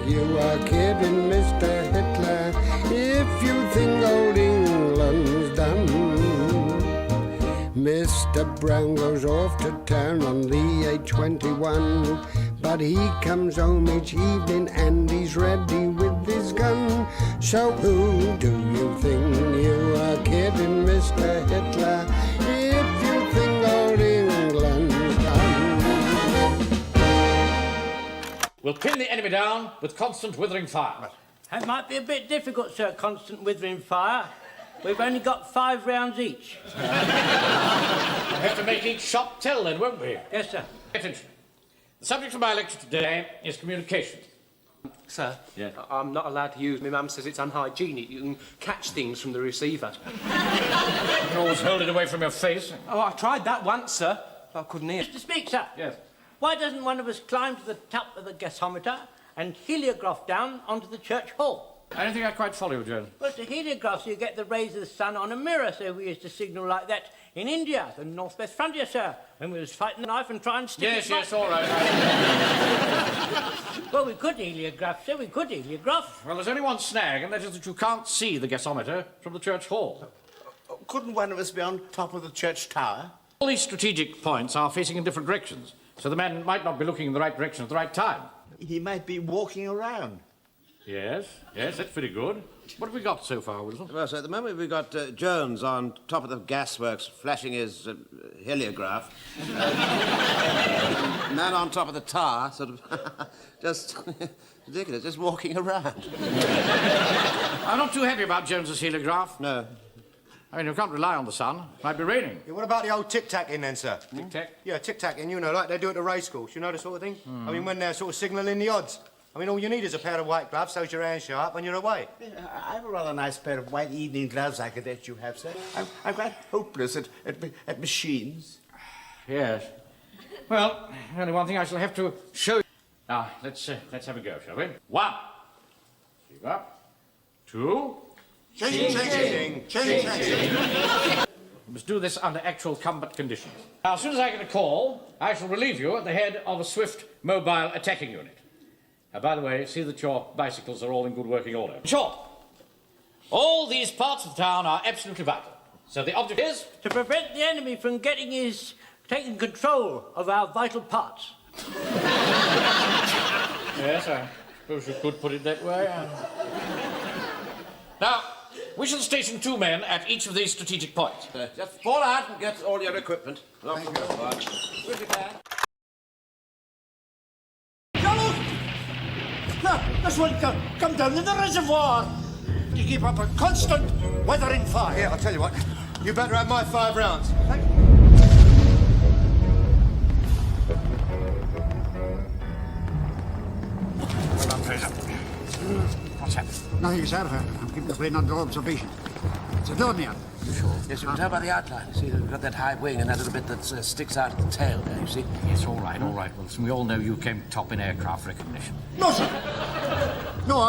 You are kidding, Mr. Hitler, if you think old England's done. Mr. Brown goes off to town on the A21, but he comes home each evening and he's ready with his gun. So who do you think you are kidding, Mr. Hitler, if you think old England's done? We'll pin the enemy down with constant withering fire. That might be a bit difficult, sir, constant withering fire. We've only got 5 rounds each. We'll have to make each shot tell then, won't we? Yes, sir. Attention. The subject of my lecture today is communication. Sir, yeah. I'm not allowed to use. My mum says it's unhygienic. You can catch things from the receiver. You can always hold it away from your face. Oh, I tried that once, sir. I couldn't hear. Mr. Speaker. Yes. Why doesn't one of us climb to the top of the gasometer and heliograph down onto the church hall? I don't think I quite follow you, Joan. Well, it's a heliograph, so you get the rays of the sun on a mirror, so we used to signal like that in India, the northwest frontier, sir, when we was fighting the knife and trying to stick it Yes, all right. Well, we could heliograph, sir, we could heliograph. Well, there's only one snag, and that is that you can't see the gasometer from the church hall. Couldn't one of us be on top of the church tower? All these strategic points are facing in different directions, so the man might not be looking in the right direction at the right time. He might be walking around. Yes, that's pretty good. What have we got so far, Wilson? Well, sir, at the moment we've got Jones on top of the gasworks flashing his heliograph. Man on top of the tower, sort of just ridiculous, just walking around. I'm not too happy about Jones's heliograph. No. I mean, you can't rely on the sun. It might be raining. Yeah, what about the old tic-tac-ing then, sir? Tic-tac? Yeah, tic-tac-ing, you know, like they do at the race course, you know, the sort of thing? I mean, when they're sort of signalling the odds. I mean, all you need is a pair of white gloves, so's your hands sharp, and you're away. Yeah, I have a rather nice pair of white evening gloves I could let you have, sir. I'm quite hopeless at machines. Yes. Well, only one thing I shall have to show you. Now, let's have a go, shall we? 1. Keep up. 2. Ching, ching, ching, ching, ching. We must do this under actual combat conditions. Now, as soon as I get a call, I shall relieve you at the head of a swift, mobile attacking unit. By the way, see that your bicycles are all in good working order. In short, all these parts of the town are absolutely vital. So the object is... to prevent the enemy from taking control of our vital parts. Yes, I suppose you could put it that way. Now, we shall station 2 men at each of these strategic points. Just fall out and get all your equipment. Thank you. Good you can. No, this one come down in the reservoir. You keep up a constant weathering fire. Yeah, I'll tell you what. You better have my 5 rounds. Thank you. Well done, Fraser. What's happened? Nothing, sir. I'm keeping the plane under observation. It's a Dornier. You sure? Yes, you can tell by the outline. See, we've got that high wing and that little bit that sticks out at the tail there, you see? Yes, all right, Wilson. We all know you came top in aircraft recognition. No, sir. No,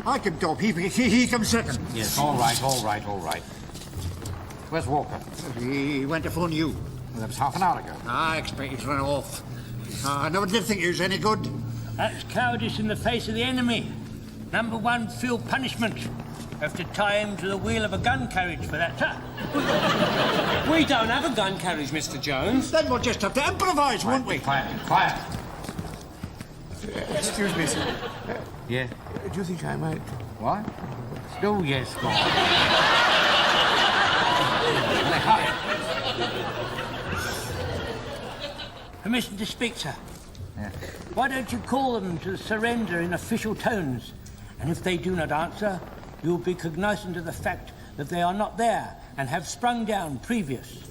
I came top. He comes second. Yes, all right. Where's Walker? He went to phone you. Well, that was half an hour ago. I expect he's run off. I never did think he was any good. That's cowardice in the face of the enemy. Number 1, feel punishment. Have to tie him to the wheel of a gun carriage for that, sir. We don't have a gun carriage, Mr. Jones. Then we'll just have to improvise, won't we? Quiet. Excuse me, sir. Yeah? Do you think I might... What? Oh, yes, go on. Permission to speak, sir. Yeah. Why don't you call them to surrender in official tones? And if they do not answer, you will be cognizant of the fact that they are not there and have sprung down previous.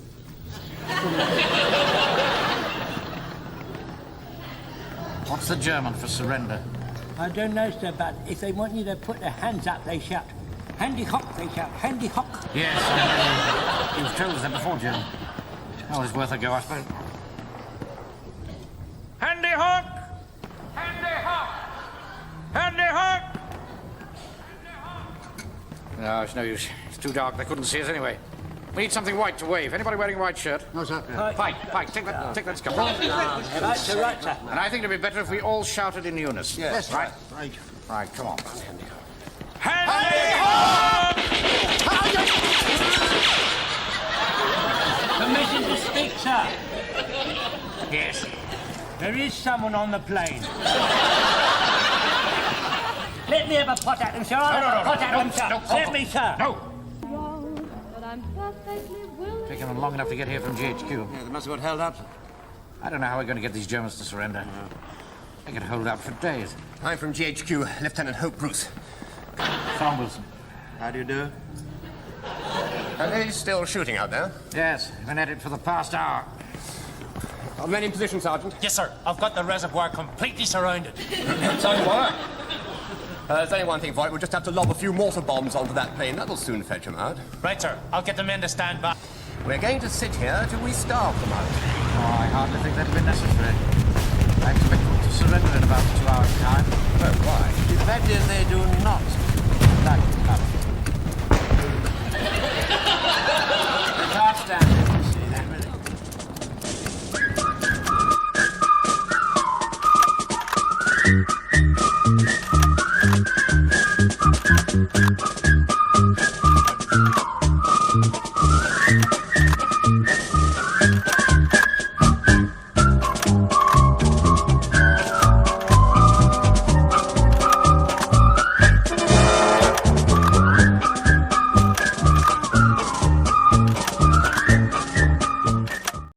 What's the German for surrender? I don't know, sir, but if they want you to put their hands up, they shout, "Handy hock," they shout, "Handy hock." Yes, you've told us that before, Jim. Oh, it's worth a go, I suppose. Handy hock! Handy hock! Handy hock! No, it's no use. It's too dark. They couldn't see us anyway. We need something white to wave. Anybody wearing a white shirt? No, sir. Pike, take that scope. Right, sir, right, sir. And I think it'd be better if we all shouted in unison. Yes, Right? Right. Right, come on. Permission to speak, sir. Yes. There is someone on the plane. Let me have a pot at him, sir. I'll have a pot at him, sir. Let me, sir. No! But I'm perfectly willing. Taken them long enough to get here from GHQ. Yeah, they must have got held up. I don't know how we're going to get these Germans to surrender. They could hold out for days. I'm from GHQ, Lieutenant Hope Bruce. Farm Wilson. How do you do? Are they still shooting out there? Yes, been at it for the past hour. Are men in position, Sergeant? Yes, sir. I've got the reservoir completely surrounded. Tell you what. There's only one thing for it. We'll just have to lob a few mortar bombs onto that plane. That'll soon fetch them out. Right, sir. I'll get the men to stand by. We're going to sit here till we starve them out. Oh, I hardly think that'll be necessary. I expect them to surrender in about 2 hours.